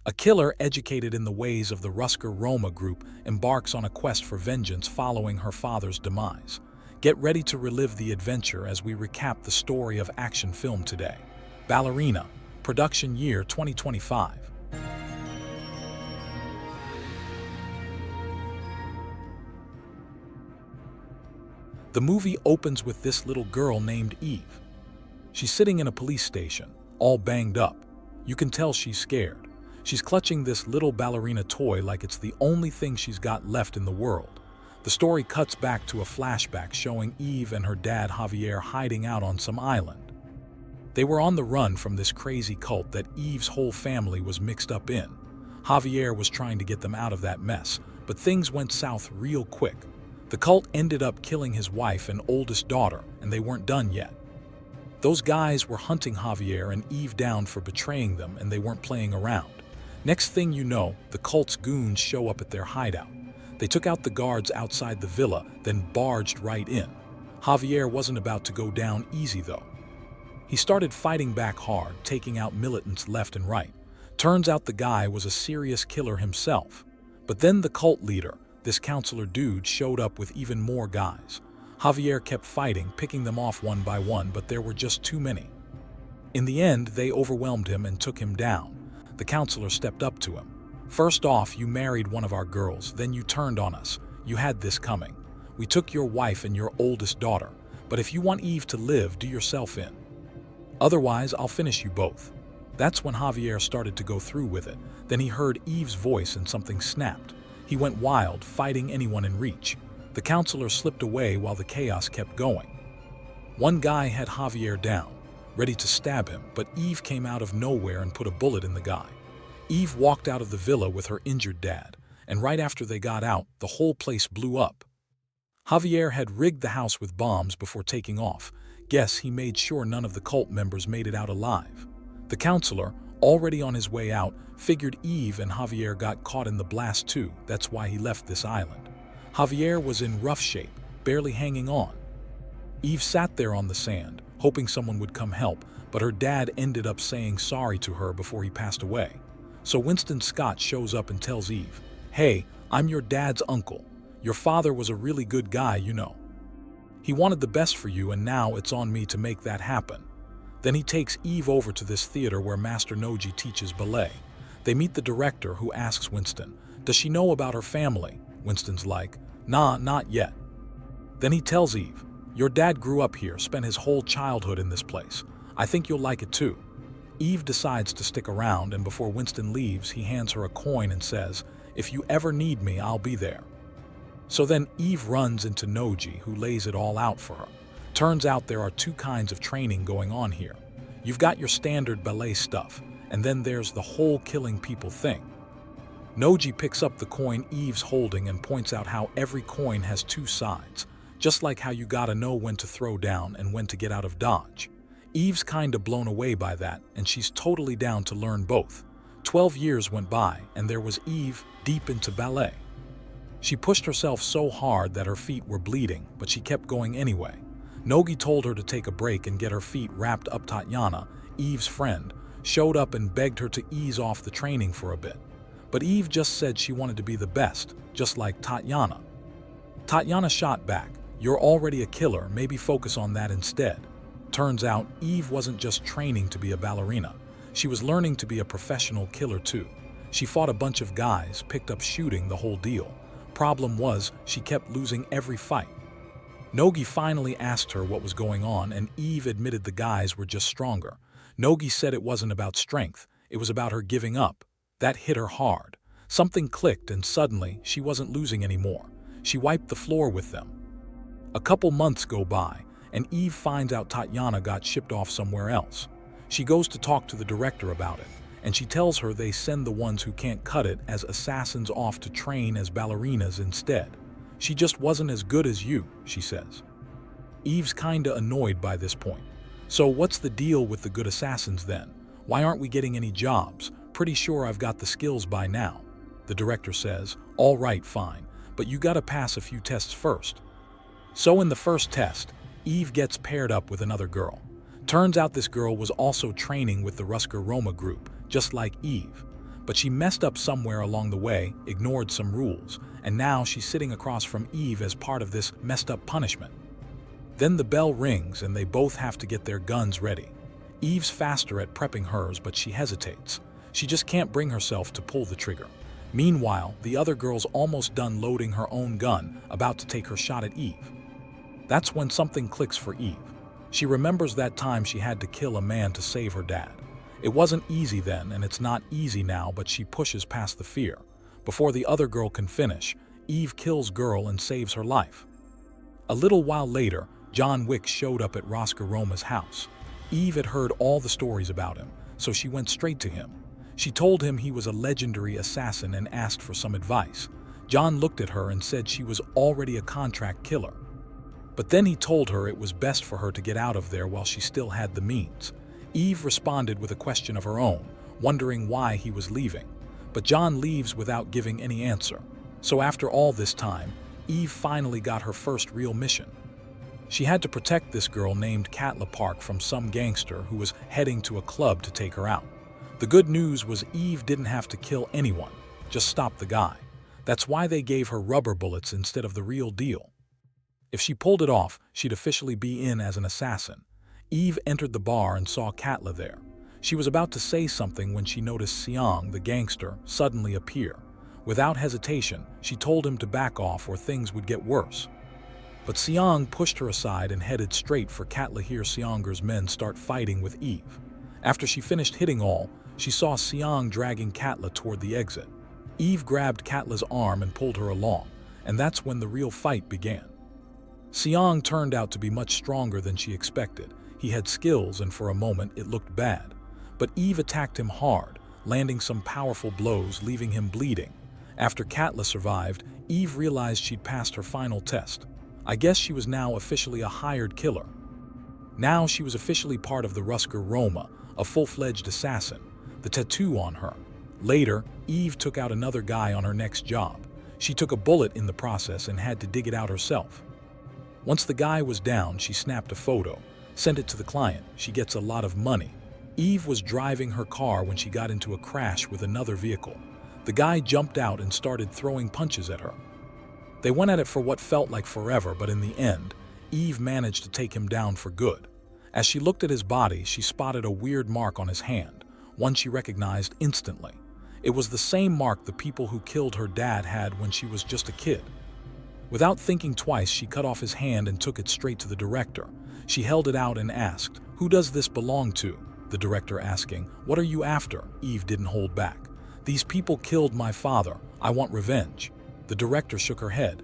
A killer educated in the ways of the Roma group embarks on a quest for vengeance following her father's demise. Get ready to relive the adventure as we recap the story of action film today. Ballerina, production year 2025. The movie opens with this little girl named Eve. She's sitting in a police station, all banged up. You can tell she's scared. She's clutching this little ballerina toy like it's the only thing she's got left in the world. The story cuts back to a flashback showing Eve and her dad Javier hiding out on some island. They were on the run from this crazy cult that Eve's whole family was mixed up in. Javier was trying to get them out of that mess, but things went south real quick. The cult ended up killing his wife and oldest daughter, and they weren't done yet. Those guys were hunting Javier and Eve down for betraying them, and they weren't playing around. Next thing you know, the cult's goons show up at their hideout. They took out the guards outside the villa, then barged right in. Javier wasn't about to go down easy though. He started fighting back hard, taking out militants left and right. Turns out the guy was a serious killer himself. But then the cult leader, this counselor dude, showed up with even more guys. Javier kept fighting, picking them off one by one, but there were just too many. In the end, they overwhelmed him and took him down. The counselor stepped up to him. "First off, you married one of our girls, then you turned on us. You had this coming. We took your wife and your oldest daughter, but if you want Eve to live, do yourself in. Otherwise, I'll finish you both." That's when Javier started to go through with it. Then he heard Eve's voice and something snapped. He went wild, fighting anyone in reach. The counselor slipped away while the chaos kept going. One guy had Javier down, ready to stab him, but Eve came out of nowhere and put a bullet in the guy. Eve walked out of the villa with her injured dad, and right after they got out, the whole place blew up. Javier had rigged the house with bombs before taking off. Guess he made sure none of the cult members made it out alive. The counselor, already on his way out, figured Eve and Javier got caught in the blast too. That's why he left this island. Javier was in rough shape, barely hanging on. Eve sat there on the sand, hoping someone would come help, but her dad ended up saying sorry to her before he passed away. So Winston Scott shows up and tells Eve, "Hey, I'm your dad's uncle. Your father was a really good guy, you know. He wanted the best for you, and now it's on me to make that happen." Then he takes Eve over to this theater where Master Noji teaches ballet. They meet the director, who asks Winston, "Does she know about her family?" Winston's like, "Nah, not yet." Then he tells Eve, "Your dad grew up here, spent his whole childhood in this place. I think you'll like it too." Eve decides to stick around, and before Winston leaves, he hands her a coin and says, "If you ever need me, I'll be there." So then Eve runs into Noji, who lays it all out for her. Turns out there are two kinds of training going on here. You've got your standard ballet stuff, and then there's the whole killing people thing. Noji picks up the coin Eve's holding and points out how every coin has two sides, just like how you gotta know when to throw down and when to get out of dodge. Eve's kinda blown away by that, and she's totally down to learn both. 12 years went by, and there was Eve, deep into ballet. She pushed herself so hard that her feet were bleeding, but she kept going anyway. Nogi told her to take a break and get her feet wrapped up. Tatiana, Eve's friend, showed up and begged her to ease off the training for a bit. But Eve just said she wanted to be the best, just like Tatiana. Tatiana shot back, "You're already a killer, maybe focus on that instead." Turns out, Eve wasn't just training to be a ballerina. She was learning to be a professional killer too. She fought a bunch of guys, picked up shooting, the whole deal. Problem was, she kept losing every fight. Nogi finally asked her what was going on, and Eve admitted the guys were just stronger. Nogi said it wasn't about strength, it was about her giving up. That hit her hard. Something clicked, and suddenly, she wasn't losing anymore. She wiped the floor with them. A couple months go by, and Eve finds out Tatiana got shipped off somewhere else. She goes to talk to the director about it, and she tells her they send the ones who can't cut it as assassins off to train as ballerinas instead. "She just wasn't as good as you," she says. Eve's kinda annoyed by this point. "So what's the deal with the good assassins then? Why aren't we getting any jobs? Pretty sure I've got the skills by now." The director says, "All right, fine, but you gotta pass a few tests first." So in the first test, Eve gets paired up with another girl. Turns out this girl was also training with the Roma group, just like Eve. But she messed up somewhere along the way, ignored some rules, and now she's sitting across from Eve as part of this messed up punishment. Then the bell rings and they both have to get their guns ready. Eve's faster at prepping hers, but she hesitates. She just can't bring herself to pull the trigger. Meanwhile, the other girl's almost done loading her own gun, about to take her shot at Eve. That's when something clicks for Eve. She remembers that time she had to kill a man to save her dad. It wasn't easy then, and it's not easy now, but she pushes past the fear. Before the other girl can finish, Eve kills girl and saves her life. A little while later, John Wick showed up at Roscoe Roma's house. Eve had heard all the stories about him, so she went straight to him. She told him he was a legendary assassin and asked for some advice. John looked at her and said she was already a contract killer. But then he told her it was best for her to get out of there while she still had the means. Eve responded with a question of her own, wondering why he was leaving. But John leaves without giving any answer. So after all this time, Eve finally got her first real mission. She had to protect this girl named Katla Park from some gangster who was heading to a club to take her out. The good news was Eve didn't have to kill anyone, just stop the guy. That's why they gave her rubber bullets instead of the real deal. If she pulled it off, she'd officially be in as an assassin. Eve entered the bar and saw Katla there. She was about to say something when she noticed Siang, the gangster, suddenly appear. Without hesitation, she told him to back off or things would get worse. But Siang pushed her aside and headed straight for Katla. Here Sianger's men start fighting with Eve. After she finished hitting all, she saw Siang dragging Katla toward the exit. Eve grabbed Katla's arm and pulled her along, and that's when the real fight began. Siang turned out to be much stronger than she expected. He had skills, and for a moment it looked bad. But Eve attacked him hard, landing some powerful blows, leaving him bleeding. After Katla survived, Eve realized she'd passed her final test. I guess she was now officially a hired killer. Now she was officially part of the Roscoe Roma, a full-fledged assassin, the tattoo on her. Later, Eve took out another guy on her next job. She took a bullet in the process and had to dig it out herself. Once the guy was down, she snapped a photo, sent it to the client. She gets a lot of money. Eve was driving her car when she got into a crash with another vehicle. The guy jumped out and started throwing punches at her. They went at it for what felt like forever, but in the end, Eve managed to take him down for good. As she looked at his body, she spotted a weird mark on his hand, one she recognized instantly. It was the same mark the people who killed her dad had when she was just a kid. Without thinking twice, she cut off his hand and took it straight to the director. She held it out and asked, "Who does this belong to?" The director asking, "What are you after?" Eve didn't hold back. "These people killed my father. I want revenge." The director shook her head.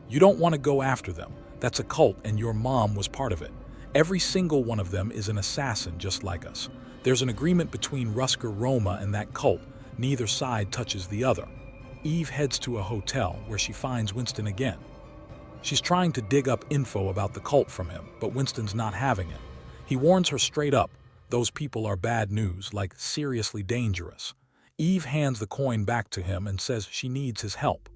"You don't want to go after them. That's a cult and your mom was part of it. Every single one of them is an assassin just like us. There's an agreement between Roscoe Roma and that cult. Neither side touches the other." Eve heads to a hotel where she finds Winston again. She's trying to dig up info about the cult from him, but Winston's not having it. He warns her straight up, those people are bad news, like seriously dangerous. Eve hands the coin back to him and says she needs his help.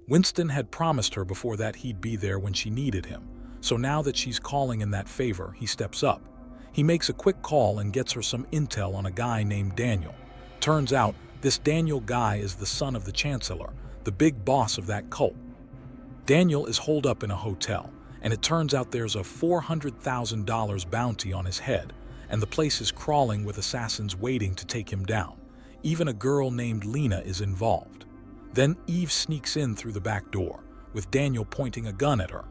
Winston had promised her before that he'd be there when she needed him, so now that she's calling in that favor, he steps up. He makes a quick call and gets her some intel on a guy named Daniel. Turns out, this Daniel guy is the son of the Chancellor, the big boss of that cult. Daniel is holed up in a hotel, and it turns out there's a $400,000 bounty on his head, and the place is crawling with assassins waiting to take him down. Even a girl named Lena is involved. Then Eve sneaks in through the back door, with Daniel pointing a gun at her.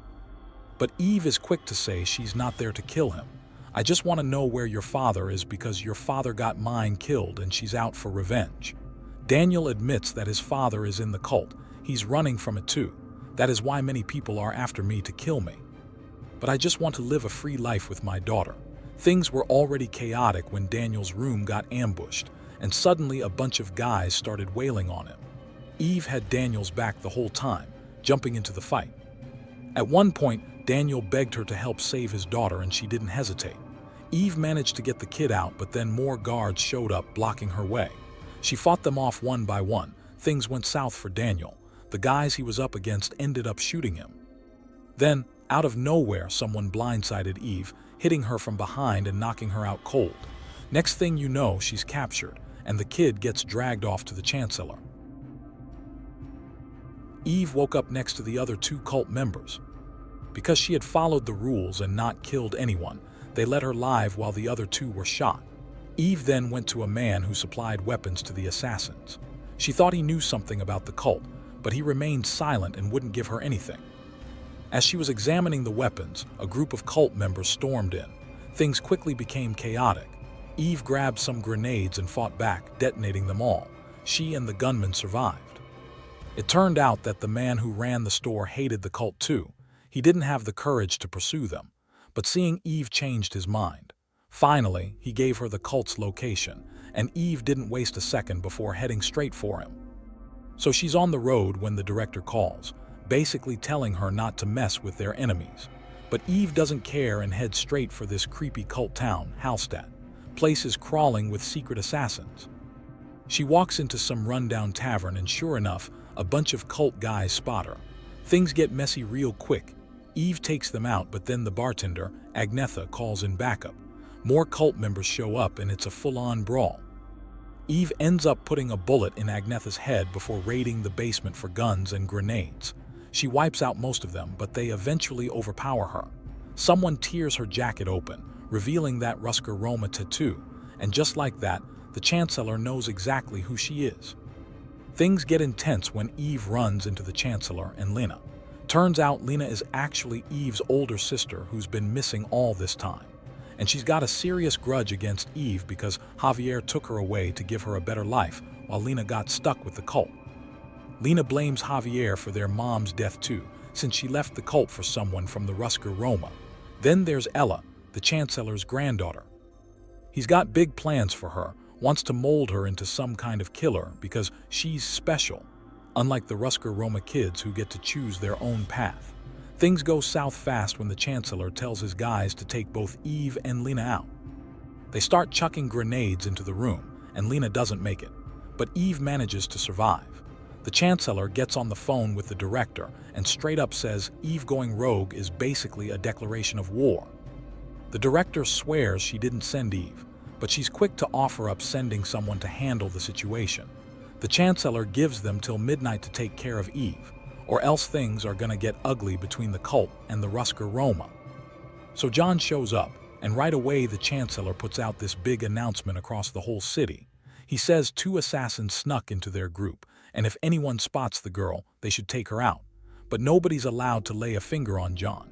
But Eve is quick to say she's not there to kill him. "I just want to know where your father is because your father got mine killed and she's out for revenge." Daniel admits that his father is in the cult. He's running from it too. "That is why many people are after me to kill me. But I just want to live a free life with my daughter." Things were already chaotic when Daniel's room got ambushed, and suddenly a bunch of guys started wailing on him. Eve had Daniel's back the whole time, jumping into the fight. At one point, Daniel begged her to help save his daughter and she didn't hesitate. Eve managed to get the kid out, but then more guards showed up, blocking her way. She fought them off one by one. Things went south for Daniel. The guys he was up against ended up shooting him. Then, out of nowhere, someone blindsided Eve, hitting her from behind and knocking her out cold. Next thing you know, she's captured, and the kid gets dragged off to the chancellor. Eve woke up next to the other two cult members. Because she had followed the rules and not killed anyone, they let her live while the other two were shot. Eve then went to a man who supplied weapons to the assassins. She thought he knew something about the cult, but he remained silent and wouldn't give her anything. As she was examining the weapons, a group of cult members stormed in. Things quickly became chaotic. Eve grabbed some grenades and fought back, detonating them all. She and the gunman survived. It turned out that the man who ran the store hated the cult too. He didn't have the courage to pursue them, but seeing Eve changed his mind. Finally, he gave her the cult's location, and Eve didn't waste a second before heading straight for him. So she's on the road when the director calls, basically telling her not to mess with their enemies. But Eve doesn't care and heads straight for this creepy cult town, Hallstatt. Place is crawling with secret assassins. She walks into some rundown tavern and sure enough, a bunch of cult guys spot her. Things get messy real quick. Eve takes them out, but then the bartender, Agnetha, calls in backup. More cult members show up and it's a full-on brawl. Eve ends up putting a bullet in Agnetha's head before raiding the basement for guns and grenades. She wipes out most of them, but they eventually overpower her. Someone tears her jacket open, revealing that Rutger Roma tattoo, and just like that, the Chancellor knows exactly who she is. Things get intense when Eve runs into the Chancellor and Lena. Turns out Lena is actually Eve's older sister who's been missing all this time. And she's got a serious grudge against Eve because Javier took her away to give her a better life while Lena got stuck with the cult. Lena blames Javier for their mom's death too, since she left the cult for someone from the Rutger Roma. Then there's Ella, the Chancellor's granddaughter. He's got big plans for her, wants to mold her into some kind of killer because she's special, unlike the Rutger Roma kids who get to choose their own path. Things go south fast when the Chancellor tells his guys to take both Eve and Lena out. They start chucking grenades into the room, and Lena doesn't make it, but Eve manages to survive. The Chancellor gets on the phone with the director and straight up says Eve going rogue is basically a declaration of war. The director swears she didn't send Eve, but she's quick to offer up sending someone to handle the situation. The Chancellor gives them till midnight to take care of Eve, or else things are gonna get ugly between the cult and the Rutger Roma. So John shows up, and right away the Chancellor puts out this big announcement across the whole city. He says 2 assassins snuck into their group, and if anyone spots the girl, they should take her out. But nobody's allowed to lay a finger on John.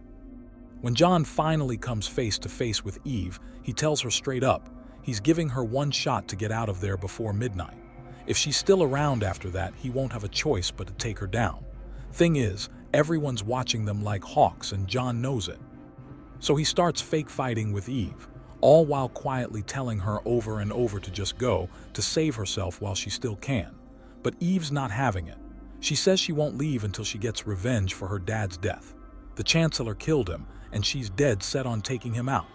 When John finally comes face to face with Eve, he tells her straight up, he's giving her one shot to get out of there before midnight. If she's still around after that, he won't have a choice but to take her down. Thing is, everyone's watching them like hawks and John knows it. So he starts fake fighting with Eve, all while quietly telling her over and over to just go, to save herself while she still can. But Eve's not having it. She says she won't leave until she gets revenge for her dad's death. The Chancellor killed him, and she's dead set on taking him out.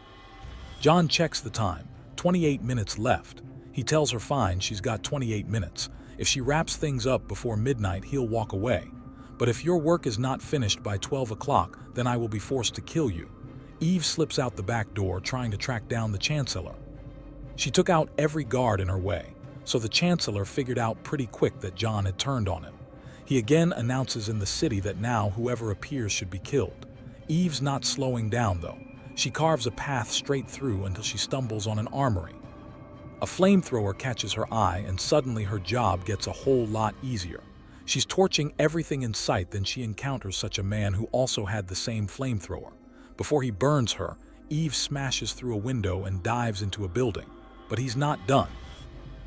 John checks the time, 28 minutes left. He tells her fine, she's got 28 minutes. If she wraps things up before midnight, he'll walk away. But if your work is not finished by 12 o'clock, then I will be forced to kill you. Eve slips out the back door trying to track down the Chancellor. She took out every guard in her way, so the Chancellor figured out pretty quick that John had turned on him. He again announces in the city that now whoever appears should be killed. Eve's not slowing down though. She carves a path straight through until she stumbles on an armory. A flamethrower catches her eye and suddenly her job gets a whole lot easier. She's torching everything in sight, then she encounters such a man who also had the same flamethrower. Before he burns her, Eve smashes through a window and dives into a building. But he's not done.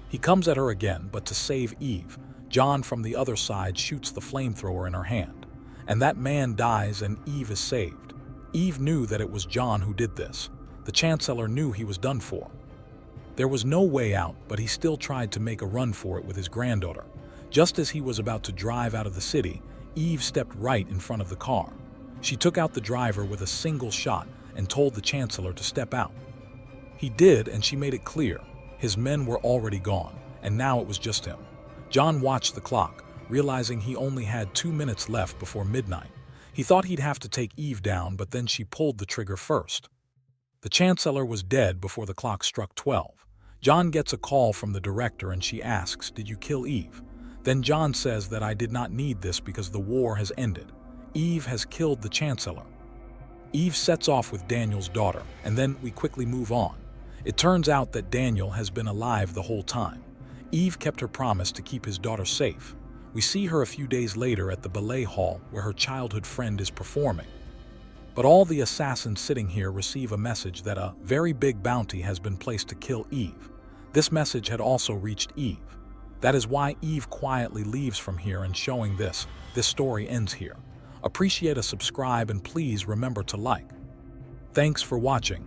He comes at her again, but to save Eve, John from the other side shoots the flamethrower in her hand. And that man dies and Eve is saved. Eve knew that it was John who did this. The Chancellor knew he was done for. There was no way out, but he still tried to make a run for it with his granddaughter. Just as he was about to drive out of the city, Eve stepped right in front of the car. She took out the driver with a single shot and told the Chancellor to step out. He did, and she made it clear. His men were already gone, and now it was just him. John watched the clock, realizing he only had 2 minutes left before midnight. He thought he'd have to take Eve down, but then she pulled the trigger first. The Chancellor was dead before the clock struck 12. John gets a call from the director and she asks, "Did you kill Eve?" Then John says that I did not need this because the war has ended. Eve has killed the Chancellor. Eve sets off with Daniel's daughter, and then we quickly move on. It turns out that Daniel has been alive the whole time. Eve kept her promise to keep his daughter safe. We see her a few days later at the ballet hall where her childhood friend is performing. But all the assassins sitting here receive a message that a very big bounty has been placed to kill Eve. This message had also reached Eve. That is why Eve quietly leaves from here, and showing this story ends here. Appreciate a subscribe and please remember to like. Thanks for watching.